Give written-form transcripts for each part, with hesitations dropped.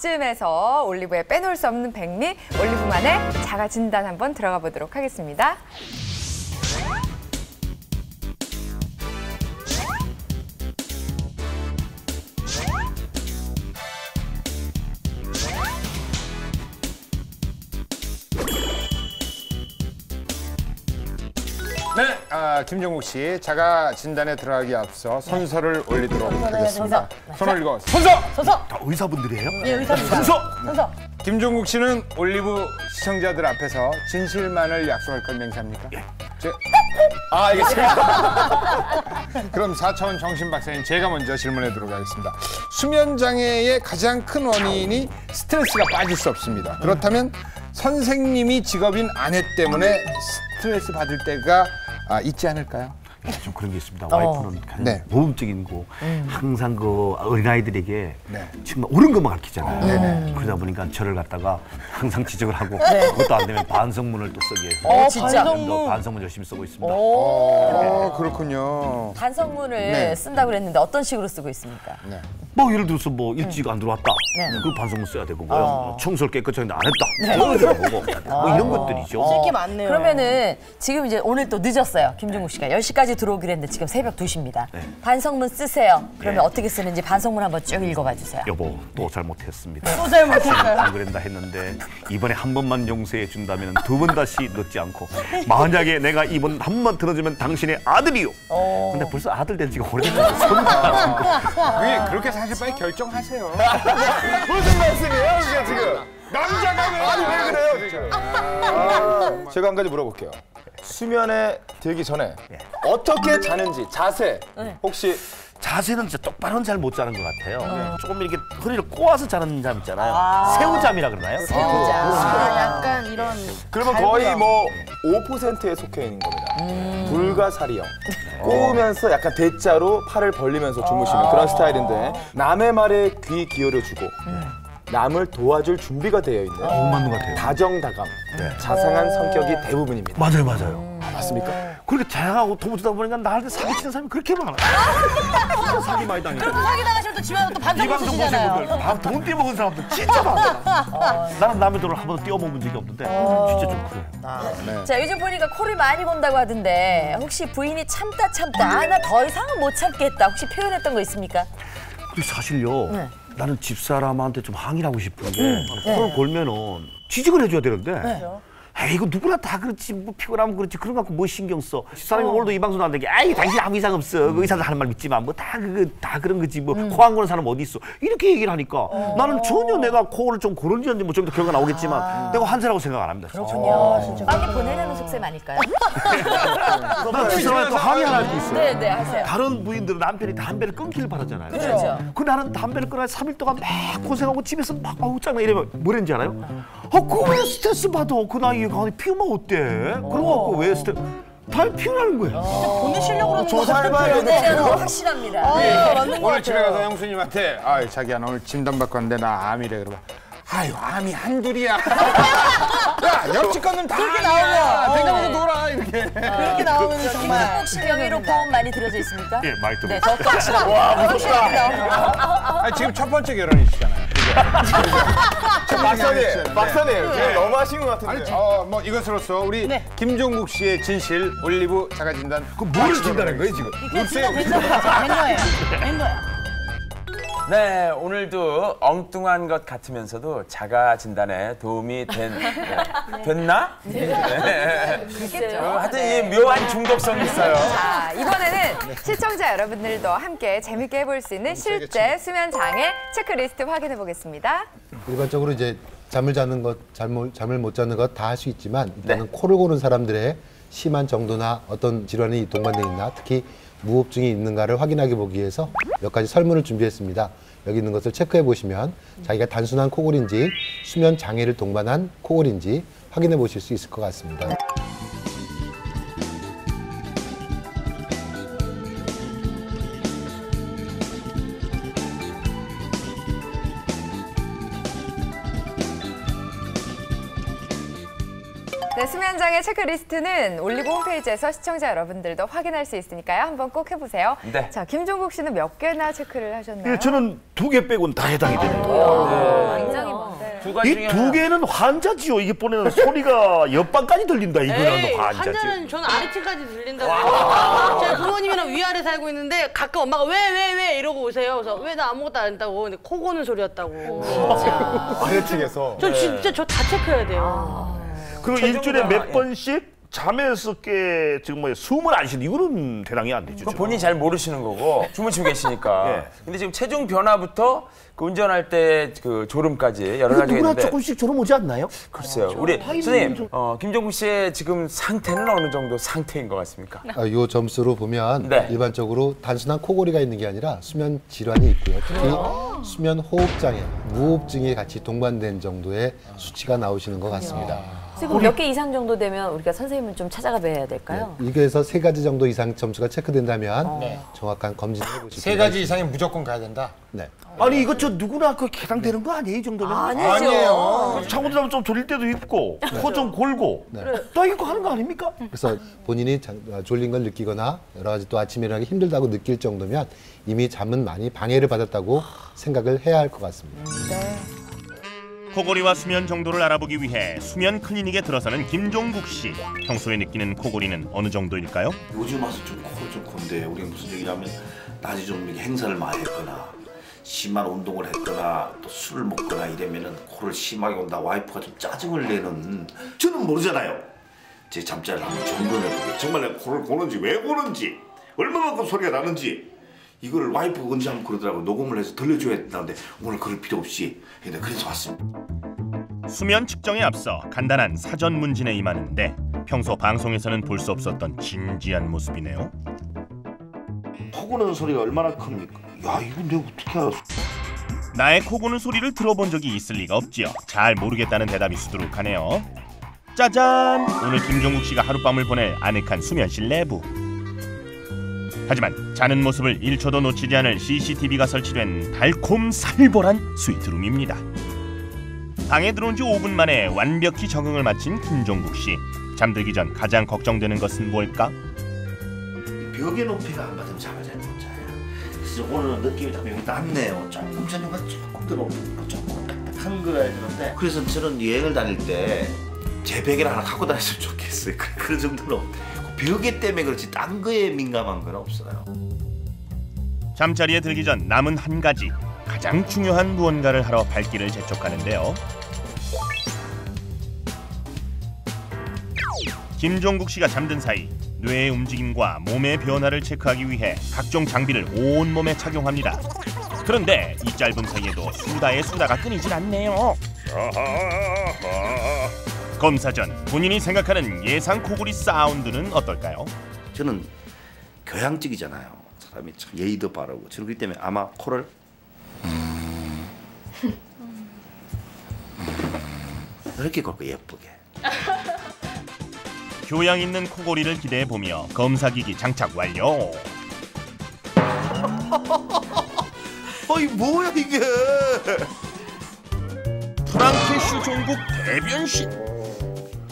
이쯤에서 올리브에 빼놓을 수 없는 백미, 올리브만의 자가 진단 한번 들어가 보도록 하겠습니다. 네, 김종국 씨 자가 진단에 들어가기 앞서 선서를 올리도록 하겠습니다. 손 올리고 선서! 선서! 의사분들이에요? 네, 의사입니다. 선서! 선서! 김종국 씨는 올리브 시청자들 앞에서 진실만을 약속할 걸 맹세합니까? 예. 알겠습니다. 그럼 4차원 정신 박사님 제가 먼저 질문해보도록 하겠습니다. 수면 장애의 가장 큰 원인이 스트레스가 빠질 수 없습니다. 그렇다면 선생님이 직업인 아내 때문에 스트레스 받을 때가 있지 않을까요? 좀 그런 게 있습니다. 와이프는 가장 모범적인 거 항상 그 어린아이들에게 정말 옳은 것만 가르치잖아요. 그러다 보니까 저를 갖다가 항상 지적을 하고 그것도 안 되면 반성문을 또 쓰게 해서 진짜? 반성문 열심히 쓰고 있습니다. 그렇군요. 반성문을 쓴다고 그랬는데 어떤 식으로 쓰고 있습니까? 뭐 예를 들어서 뭐 일찍 안 들어왔다. 그 반성문 써야 되고 뭐요. 청소를 깨끗하게 안 했다. 그거 보고 뭐 이런 것들이죠. 쓸 게 많네요. 그러면은 지금 이제 오늘 또 늦었어요. 김종국 씨가 10시까지 들어오기로 했는데 지금 새벽 2시입니다. 반성문 쓰세요. 그러면 어떻게 쓰는지 반성문 한번 쭉 읽어봐 주세요. 여보, 또 잘못했습니다. 또 잘못했어요? 안 그랬다 했는데 이번에 한 번만 용서해 준다면 두 번 다시 늦지 않고 만약에 내가 이번 한 번만 들어주면 당신의 아들이요. 근데 벌써 아들 된 지가 오래됐는데 그렇게 사실 빨리 결정하세요. 무슨 말씀이에요, 이게 지금? 남자가 왜? 아니, 왜 그래요, 지금? 제가 한 가지 물어볼게요. 수면에 들기 전에 어떻게 자는지 자세 혹시 자세는 진짜 똑바로는 잘 못 자는 것 같아요. 조금 이렇게 허리를 꼬아서 자는 잠 있잖아요. 새우잠이라 그러나요? 약간 이런. 그러면 거의 뭐 5%에 속해 있는 겁니다. 불가사리형. 꼬우면서 약간 대자로 팔을 벌리면서 주무시는 그런 스타일인데 남의 말에 귀 기울여주고 남을 도와줄 준비가 되어 있는 맞는 것 같아요. 다정다감, 자상한 성격이 대부분입니다. 맞아요. 맞습니까? 그렇게 다양하고 도와주다 보니까 나한테 사기치는 사람이 그렇게 많아. 사기 많이 당했어. 사기 당하시면 또 집에 와서 또 이 반성문 방송 보신 쓰시잖아요. 분들 돈 떼먹은 사람들 진짜 많아. 나는 남의 돈을 한 번도 떼어먹은 적이 없는데 진짜 좀 그래요. 자, 요즘 보니까 코를 많이 곤다고 하던데 혹시 부인이 참다 나 더 이상은 못 참겠다 혹시 표현했던 거 있습니까? 근데 사실요. 나는 집사람한테 좀 항의를 하고 싶은 게 코를 골면은 지적을 해줘야 되는데 에이, 이거 누구나 다 그렇지, 뭐 피곤하면 그렇지, 그런 거 갖고 뭐 신경 써. 집사람이 오늘도 이 방송 나왔는데, 아이, 당신 아무 이상 없어. 그 의사들 하는 말 믿지만, 뭐 다 그런 거지, 뭐 코 안 고는 사람 어디 있어. 이렇게 얘기를 하니까 나는 전혀 내가 코를 좀 고른지 뭐 좀 더 결과가 나오겠지만 내가 환자라고 생각 안 합니다. 그렇군요. 진짜. 빨리 보내려는 속셈 아닐까요? 난 집사람한테 또 항의 하나 할 게 있어요. 네, 하세요. 다른 부인들은 남편이 담배를 끊기를 바라잖아요. 그렇죠. 그 나는 담배를 끊어야 3일 동안 막 고생하고 집에서 막 짱나 이러면 뭐랬는지 알아요? 그거 왜 스트레스 받아? 그 나이에 가니 피우면 어때? 그런 거 갖고 왜 스트레스? 다 피우라는 거예요. 보내시려고 조사해봐야겠네. 확실합니다. 오늘 집에 가서 형수님한테 자기야 나 오늘 진단 받고 왔는데 나 암이래. 그러면 아유 암이 한둘이야. 야 옆집 건는 다 암이야. 내가 놀아 이렇게. 그렇게 나오면 정말 혹시 명의로 보험 많이 들어져 있습니까? 예, 많이 네, 들어요. 저도 확실합니다. 와, 아니, 지금 첫 번째 결혼이시잖아요. 박사님, 지금 너무하신 것 같은데. 뭐 이것으로써 우리 김종국 씨의 진실 올리브 자가 진단. 뭘 진단한 거예요 지금? 된 거야. 네, 오늘도 엉뚱한 것 같으면서도 자가 진단에 도움이 됐나? 네. 하여튼 이 묘한 중독성이 있어요. 자, 이번에는 시청자 여러분들도 함께 재밌게 해볼 수 있는 실제 수면 장애 체크리스트 확인해 보겠습니다. 일반적으로 이제 잠을 자는 것, 잠을 못 자는 것 다 할 수 있지만 일단은 코를 고는 사람들의 심한 정도나 어떤 질환이 동반되어 있나 특히 무호흡증이 있는가를 확인하게 보기 위해서 몇 가지 설문을 준비했습니다. 여기 있는 것을 체크해 보시면 자기가 단순한 코골인지 수면 장애를 동반한 코골인지 확인해 보실 수 있을 것 같습니다. 네, 수면장애 체크리스트는 올리브 홈페이지에서 시청자 여러분들도 확인할 수 있으니까요. 한번 꼭 해보세요. 네. 자, 김종국 씨는 몇 개나 체크를 하셨나요? 예, 저는 2개 빼고는 다 해당이 되네요. 굉장히 두 가지 이 중에 두 개는 환자지요. 이게 보내는 소리가 옆방까지 들린다. 이거는 환자지. 한자는 저는 아래층까지 들린다고. 제 부모님이랑 위아래 살고 있는데 가끔 엄마가 왜 이러고 오세요. 그래서 왜 나 아무것도 안 했다고. 근데 코 고는 소리였다고. 아래층에서. 저 진짜 저 다 체크해야 돼요. 그리고 일주일에 몇 번씩 잠에서 깨 지금 뭐 숨을 안 쉬는 이거는 대단히 안 되죠. 그건 본인이 잘 모르시는 거고 주무시고 계시니까. 예. 근데 지금 체중 변화부터 그 운전할 때 그 졸음까지 여러 가지가 누구나 있는데 조금씩 졸음 오지 않나요? 글쎄요. 우리 선생님, 김종국 씨의 지금 상태는 어느 정도 상태인 것 같습니까? 이 점수로 보면 네. 일반적으로 단순한 코골이가 있는 게 아니라 수면 질환이 있고요. 특히 수면 호흡장애, 무호흡증이 같이 동반된 정도의 수치가 나오시는 것 같습니다. 그럼 몇 개 이상 정도 되면 우리가 선생님을 좀 찾아가 뵈야 될까요? 이게서 3가지 정도 이상 점수가 체크된다면 정확한 검진을 해보시기 세 가지 이상이 무조건 가야 된다. 네. 아니 이거 저 누구나 그 해당되는 거 아니에요? 이 정도면? 아니죠. 자고 들어가면 좀 졸릴 때도 있고 코 좀 골고 또 이거 하는 거 아닙니까? 그래서 본인이 졸린 걸 느끼거나 여러 가지 또 아침에 일어나기 힘들다고 느낄 정도면 이미 잠은 많이 방해를 받았다고 생각을 해야 할 것 같습니다. 코골이와 수면 정도를 알아보기 위해 수면 클리닉에 들어서는 김종국 씨. 평소에 느끼는 코골이는 어느 정도일까요? 요즘 와서 좀 코를 좀 곤대. 우리가 무슨 얘기냐면 낮에 좀 이렇게 행사를 많이 했거나 심한 운동을 했거나 또 술을 먹거나 이러면은 코를 심하게 온다. 와이프가 좀 짜증을 내는. 저는 모르잖아요. 제 잠자리를 한번 점검해보게. 정말 내가 코를 고는지 왜 고는지 얼마만큼 소리가 나는지 이거를 와이프가 언제 한번 그러더라고요. 녹음을 해서 들려줘야 된다는데 오늘 그럴 필요 없이 그래서 왔습니다. 수면 측정에 앞서 간단한 사전 문진에 임하는데 평소 방송에서는 볼 수 없었던 진지한 모습이네요. 코 고는 소리가 얼마나 큽니까? 야 이거 내가 어떻게 알았어? 나의 코 고는 소리를 들어본 적이 있을 리가 없지요. 잘 모르겠다는 대답이 수두룩하네요. 짜잔! 오늘 김종국 씨가 하룻밤을 보낼 아늑한 수면실 내부. 하지만 자는 모습을 1초도 놓치지 않을 CCTV가 설치된 달콤살벌한 스위트룸입니다. 방에 들어온 지 5분 만에 완벽히 적응을 마친 김종국 씨. 잠들기 전 가장 걱정되는 것은 뭘까? 벽의 높이가 안 맞으면 잠을 잘 못 자요. 그래서 오늘은 느낌이 좀 여기 낮네요. 조금 전에가 조금 들어오고 조금 딱딱한 거라 해야 되는데 그래서 저는 여행을 다닐 때 제 베개를 하나 갖고 다녔으면 좋겠어요. 그 정도로 벽에 때문에 그렇지 딴 거에 민감한 건 없어요. 잠자리에 들기 전 남은 한 가지 가장 중요한 무언가를 하러 발길을 재촉하는데요. 김종국 씨가 잠든 사이 뇌의 움직임과 몸의 변화를 체크하기 위해 각종 장비를 온몸에 착용합니다. 그런데 이 짧은 사이에도 수다가 끊이질 않네요. 검사 전 본인이 생각하는 예상 코골이 사운드는 어떨까요? 저는 교양적이잖아요. 사람이 참 예의도 바르고 저는 그렇기 때문에 아마 코를 이렇게 걸고 예쁘게. 교양 있는 코골이를 기대해보며 검사기기 장착 완료. 어이 뭐야 이게? 프랑케슈 종국 대변신.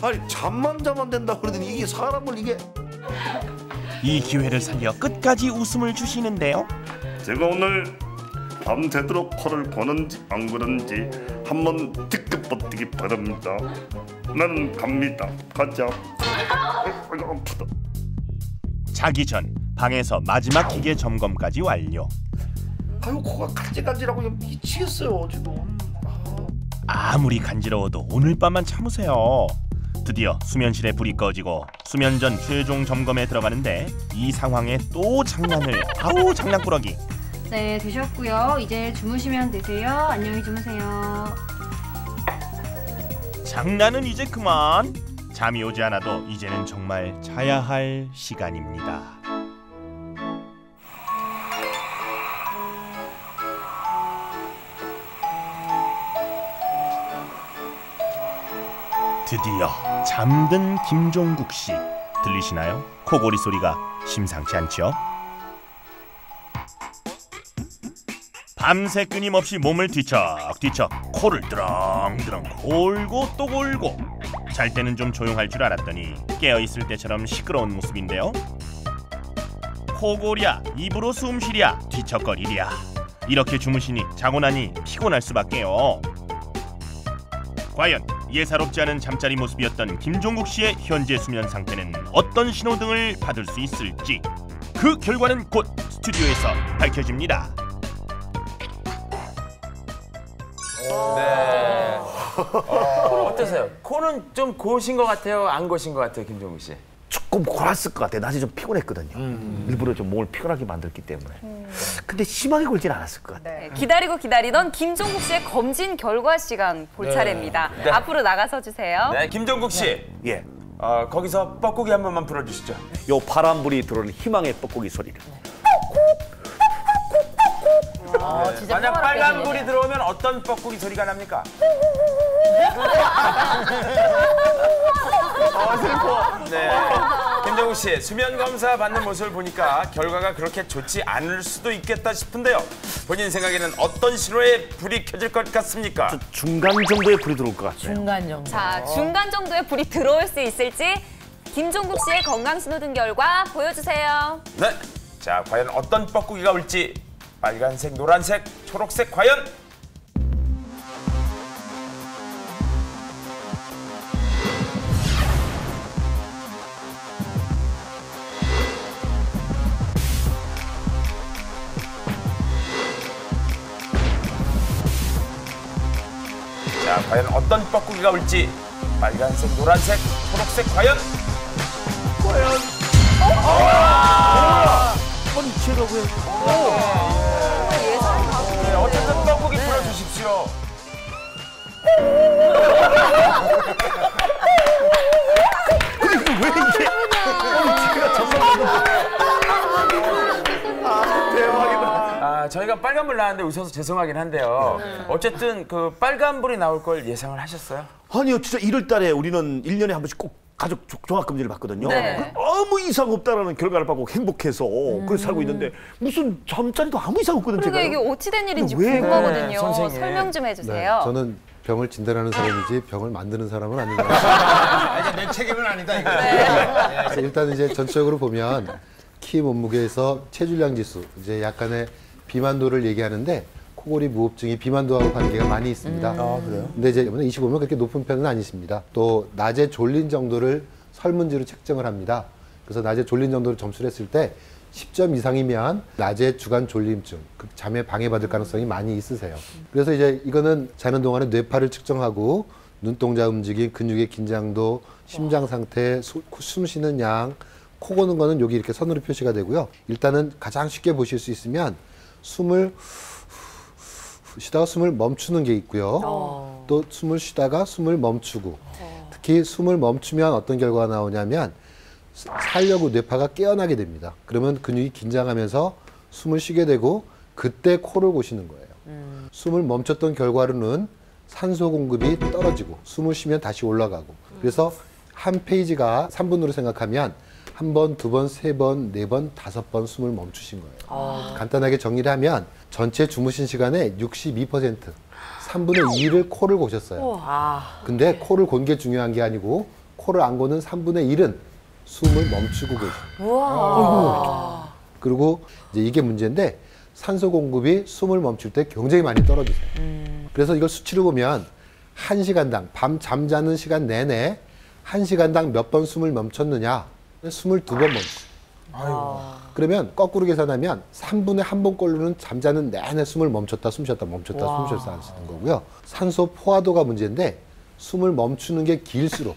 아니 잠만 자면 된다 그러더니 이게 사람을 이게. 이 기회를 살려 끝까지 웃음을 주시는데요. 제가 오늘 밤새도록 코를 고는지 안 고는지 한번 특급 버티기 바랍니다. 나는 갑니다. 가자. 아프다. 자기 전 방에서 마지막 기계 점검까지 완료. 아유 코가 간질간질하고 미치겠어요 지금. 아무리 간지러워도 오늘 밤만 참으세요. 드디어 수면실에 불이 꺼지고 수면 전 최종 점검에 들어가는데 이 상황에 또 장난을. 아우 장난꾸러기. 네, 드셨고요. 이제 주무시면 되세요. 안녕히 주무세요. 장난은 이제 그만. 잠이 오지 않아도 이제는 정말 자야 할 시간입니다. 드디어 잠든 김종국 씨. 들리시나요? 코골이 소리가 심상치 않죠? 밤새 끊임없이 몸을 뒤척뒤척 코를 드렁드렁 골고 또 골고. 잘 때는 좀 조용할 줄 알았더니 깨어있을 때처럼 시끄러운 모습인데요. 코골이야 입으로 숨 쉬랴 뒤척거리랴. 이렇게 주무시니 자고 나니 피곤할 수밖에요. 과연 예사롭지 않은 잠자리 모습이었던 김종국 씨의 현재 수면 상태는 어떤 신호등을 받을 수 있을지 그 결과는 곧 스튜디오에서 밝혀집니다. 네. 어떠세요? 코는 좀 고우신 것 같아요? 안 고우신 것 같아요, 김종국 씨? 조금 골았을 것 같아요. 낮에 좀 피곤했거든요. 일부러 좀 몸을 피곤하게 만들기 때문에. 근데 심하게 골진 않았을 것 같아요. 네, 기다리고 기다리던 김종국 씨의 검진 결과 시간 볼 차례입니다. 네. 앞으로 나가서 주세요. 네, 김종국 씨. 예. 거기서 뻐꾸기 한 번만 불어주시죠. 요 바람불이 들어오는 희망의 뻐꾸기 소리를. 진짜 만약 평화롭게 빨간 해주네요. 불이 들어오면 어떤 뻐꾸기 소리가 납니까? 슬퍼. 네. 김종국 씨, 수면 검사 받는 모습을 보니까 결과가 그렇게 좋지 않을 수도 있겠다 싶은데요. 본인 생각에는 어떤 신호에 불이 켜질 것 같습니까? 중간 정도의 불이 들어올 것 같아요. 중간 정도. 자, 중간 정도의 불이 들어올 수 있을지 김종국 씨의 건강신호등 결과 보여주세요. 네. 자, 과연 어떤 뻐꾸기가 올지 빨간색, 노란색, 초록색 과연? 자, 과연 어떤 뻐꾸기가 올지 빨간색, 노란색, 초록색 과연? 아니 제가 왜? 네, 어쨌든 뻐꾸기 풀어주십시오. 왜 이게? 제가 정말 대박이다. 저희가 빨간불 나왔는데 웃어서 죄송하긴 한데요. 어쨌든 그 빨간불이 나올 걸 예상을 하셨어요? 아니요, 진짜 1월 달에 우리는 1년에 한 번씩 꼭 가족 종합검진을 받거든요. 네. 아무 이상 없다라는 결과를 받고 행복해서 그래서 살고 있는데 무슨 잠자리도 아무 이상 없거든요. 그러게 제가. 이게 어찌 된 일인지 왜? 궁금하거든요. 네, 선생님. 설명 좀 해주세요. 저는 병을 진단하는 사람이지 병을 만드는 사람은 아닌 것 이제 같아요. 내 책임은 아니다 이거. 그래서 일단 이제 전체적으로 보면 키 몸무게에서 체중량 지수, 이제 약간의 비만도를 얘기하는데 코골이 무호흡증이 비만도하고 관계가 많이 있습니다. 그래요? 근데 이제 25면 그렇게 높은 편은 아니십니다. 또 낮에 졸린 정도를 설문지로 측정을 합니다. 그래서 낮에 졸린 정도를 점수를 했을 때 10점 이상이면 낮에 주간 졸림증, 그 잠에 방해받을 가능성이 많이 있으세요. 그래서 이제 이거는 자는 동안에 뇌파를 측정하고 눈동자 움직임, 근육의 긴장도, 심장 상태, 숨 쉬는 양, 코 고는 거는 여기 이렇게 선으로 표시가 되고요. 일단은 가장 쉽게 보실 수 있으면 숨을 쉬다가 숨을 멈추는 게 있고요. 또 숨을 쉬다가 숨을 멈추고, 특히 숨을 멈추면 어떤 결과가 나오냐면 살려고 뇌파가 깨어나게 됩니다. 그러면 근육이 긴장하면서 숨을 쉬게 되고 그때 코를 고시는 거예요. 숨을 멈췄던 결과로는 산소 공급이 떨어지고 숨을 쉬면 다시 올라가고, 그래서 한 페이지가 3분으로 생각하면 한 번, 두 번, 세 번, 네 번, 5번 숨을 멈추신 거예요. 간단하게 정리를 하면 전체 주무신 시간의 62%, 3분의 2를 코를 고셨어요. 근데 코를 곤 게 중요한 게 아니고 코를 안 고는 3분의 1은 숨을 멈추고 계세요. 그리고 이제 이게 문제인데 산소 공급이 숨을 멈출 때 굉장히 많이 떨어지세요. 그래서 이걸 수치로 보면 1시간당, 밤 잠자는 시간 내내 1시간당 몇 번 숨을 멈췄느냐? 22번 멈췄어요. 그러면 거꾸로 계산하면 3분의 1번꼴로는 잠자는 내내 숨을 멈췄다, 숨 쉬었다, 멈췄다, 숨 쉬었다 하시는 거고요. 산소 포화도가 문제인데 숨을 멈추는 게 길수록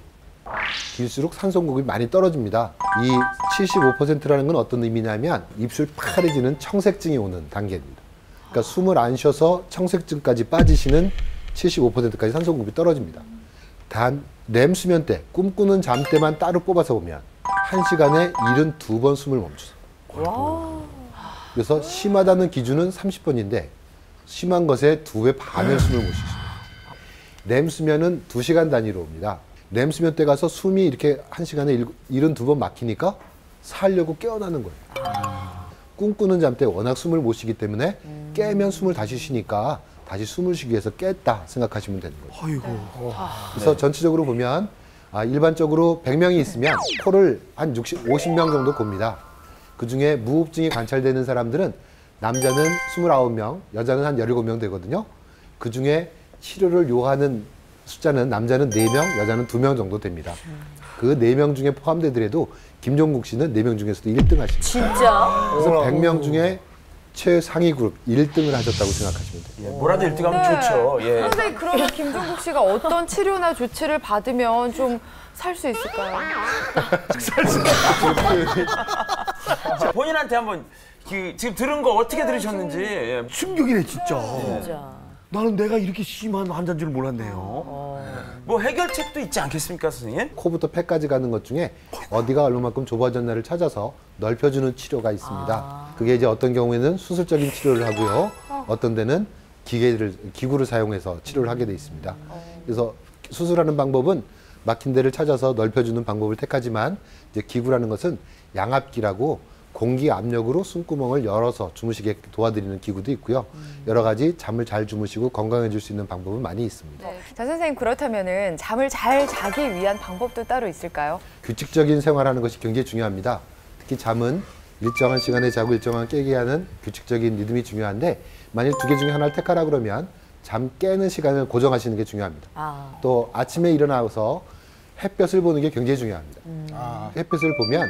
산소 공급이 많이 떨어집니다. 이 75%라는 건 어떤 의미냐면 입술 파래지는 청색증이 오는 단계입니다. 그러니까 숨을 안 쉬어서 청색증까지 빠지시는 75%까지 산소 공급이 떨어집니다. 단 렘 수면 때, 꿈꾸는 잠 때만 따로 뽑아서 보면 1시간에 72번 숨을 멈추세요. 그래서 심하다는 기준은 30번인데 심한 것에 2배 반의 숨을 못 쉬십니다. 렘 수면은 2시간 단위로 옵니다. 렘 수면 때 가서 숨이 이렇게 1시간에 72번 막히니까 살려고 깨어나는 거예요. 꿈꾸는 잠 때 워낙 숨을 못 쉬기 때문에 깨면 숨을 다시 쉬니까 다시 숨을 쉬기 위해서 깼다 생각하시면 되는 거죠. 아이고. 그래서 전체적으로 보면 일반적으로 100명이 있으면 코를 한 50명 정도 곱니다. 그중에 무호흡증이 관찰되는 사람들은 남자는 29명, 여자는 한 17명 되거든요. 그중에 치료를 요하는 숫자는 남자는 4명, 여자는 2명 정도 됩니다. 그 4명 중에 포함되더라도 김종국 씨는 4명 중에서도 1등 하십니다. 진짜? 그래서 100명 중에 최상위 그룹 1등을 하셨다고 생각하시면 돼요. 뭐라도 1등하면 좋죠. 예. 선생님, 그러면 김종국 씨가 어떤 치료나 조치를 받으면 좀 살 수 있을까요? 자, 본인한테 한번 지금 들은 거 어떻게 들으셨는지. 예. 충격이네 진짜. 진짜. 나는 내가 이렇게 심한 환자인 줄 몰랐네요. 뭐 해결책도 있지 않겠습니까, 선생님? 코부터 폐까지 가는 것 중에 어디가 얼마만큼 좁아졌나를 찾아서 넓혀주는 치료가 있습니다. 그게 이제 어떤 경우에는 수술적인 치료를 하고요. 어떤 데는 기구를 사용해서 치료를 하게 돼 있습니다. 그래서 수술하는 방법은 막힌 데를 찾아서 넓혀주는 방법을 택하지만 이제 기구라는 것은 양압기라고 공기 압력으로 숨구멍을 열어서 주무시게 도와드리는 기구도 있고요. 여러 가지 잠을 잘 주무시고 건강해질 수 있는 방법은 많이 있습니다. 자, 선생님, 그렇다면은 잠을 잘 자기 위한 방법도 따로 있을까요? 규칙적인 생활하는 것이 굉장히 중요합니다. 특히 잠은 일정한 시간에 자고 일정한 깨게 하는 규칙적인 리듬이 중요한데 만일 2개 중에 하나를 택하라 그러면 잠 깨는 시간을 고정하시는 게 중요합니다. 또 아침에 일어나서 햇볕을 보는 게 굉장히 중요합니다. 햇빛을 보면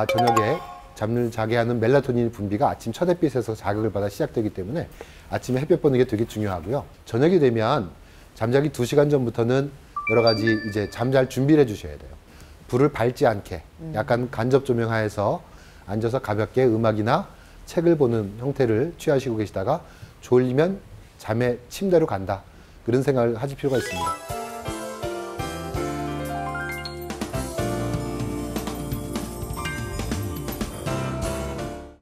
저녁에 잠을 자게 하는 멜라토닌 분비가 아침 첫 햇빛에서 자극을 받아 시작되기 때문에 아침에 햇볕 보는 게 되게 중요하고요. 저녁이 되면 잠자기 2시간 전부터는 여러 가지 이제 잠잘 준비를 해주셔야 돼요. 불을 밝지 않게 약간 간접 조명 하에서 앉아서 가볍게 음악이나 책을 보는 형태를 취하시고 계시다가 졸리면 잠에 침대로 간다. 그런 생각을 하실 필요가 있습니다.